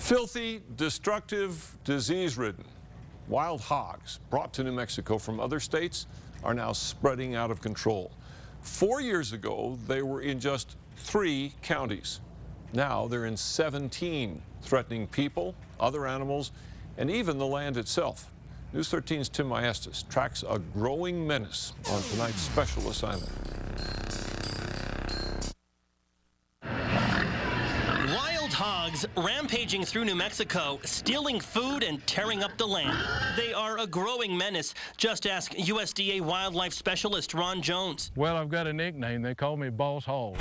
Filthy, destructive, disease-ridden wild hogs brought to New Mexico from other states are now spreading out of control. 4 years ago, they were in just 3 counties. Now they're in 17, threatening people, other animals, and even the land itself. News 13's Tim Maestas tracks a growing menace on tonight's special assignment. Hogs rampaging through New Mexico, stealing food and tearing up the land. They are a growing menace. Just ask USDA wildlife specialist Ron Jones. Well, I've got a nickname. They call me Boss Hog.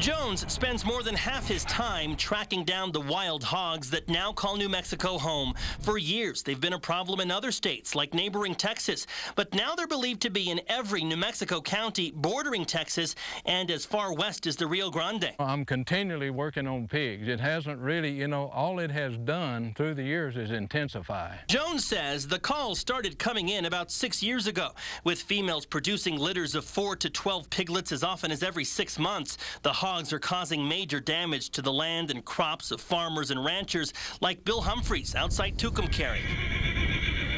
Jones spends more than half his time tracking down the wild hogs that now call New Mexico home. For years, they've been a problem in other states like neighboring Texas, but now they're believed to be in every New Mexico county bordering Texas and as far west as the Rio Grande. I'm continually working on pigs. It hasn't really, all it has done through the years is intensify. Jones says the calls started coming in about 6 years ago, with females producing litters of 4 to 12 piglets as often as every 6 months. The hogs are causing major damage to the land and crops of farmers and ranchers like Bill Humphreys outside Tucumcari.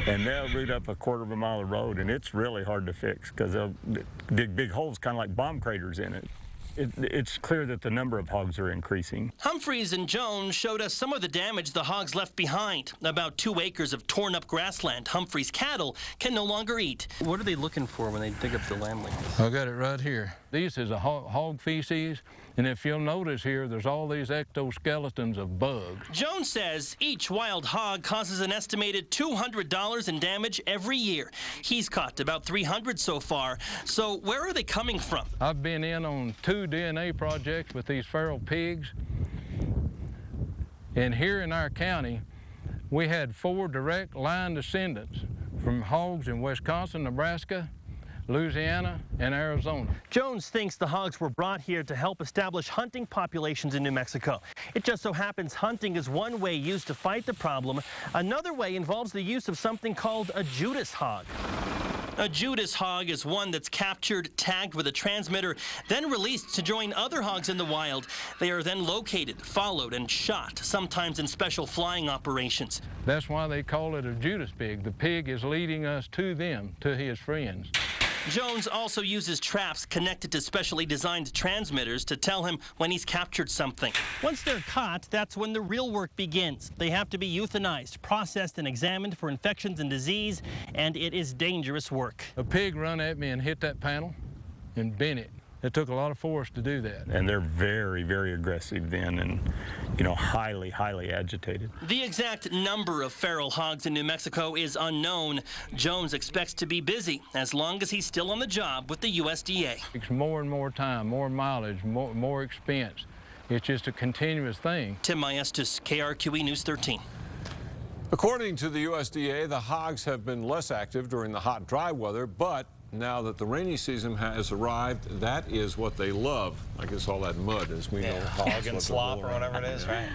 And they'll root up a quarter of a mile of road, and it's really hard to fix because they'll dig big holes, kind of like bomb craters in it. It's clear that the number of hogs are increasing. Humphreys and Jones showed us some of the damage the hogs left behind. About 2 acres of torn up grassland Humphreys' cattle can no longer eat. What are they looking for when they dig up the land like this? I got it right here. This is a hog feces, and if you'll notice here, there's all these exoskeletons of bugs. Jones says each wild hog causes an estimated $200 in damage every year. He's caught about 300 so far. So where are they coming from? I've been in on 2 DNA projects with these feral pigs, and here in our county, we had 4 direct line descendants from hogs in Wisconsin, Nebraska, Louisiana, and Arizona. Jones thinks the hogs were brought here to help establish hunting populations in New Mexico. It just so happens hunting is one way used to fight the problem. Another way involves the use of something called a Judas hog. A Judas hog is one that's captured, tagged with a transmitter, then released to join other hogs in the wild. They are then located, followed, and shot, sometimes in special flying operations. That's why they call it a Judas pig. The pig is leading us to them, to his friends. Jones also uses traps connected to specially designed transmitters to tell him when he's captured something. Once they're caught, that's when the real work begins. They have to be euthanized, processed, and examined for infections and disease, and it is dangerous work. A pig run at me and hit that panel and bent it. It took a lot of force to do that. And they're very, very aggressive then and, highly, highly agitated. The exact number of feral hogs in New Mexico is unknown. Jones expects to be busy as long as he's still on the job with the USDA. It's more and more time, more mileage, more expense. It's just a continuous thing. Tim Maestas, KRQE News 13. According to the USDA, the hogs have been less active during the hot, dry weather, but now that the rainy season has arrived, that is what they love. I guess all that mud, as we know. Hog and slop or whatever it is, right?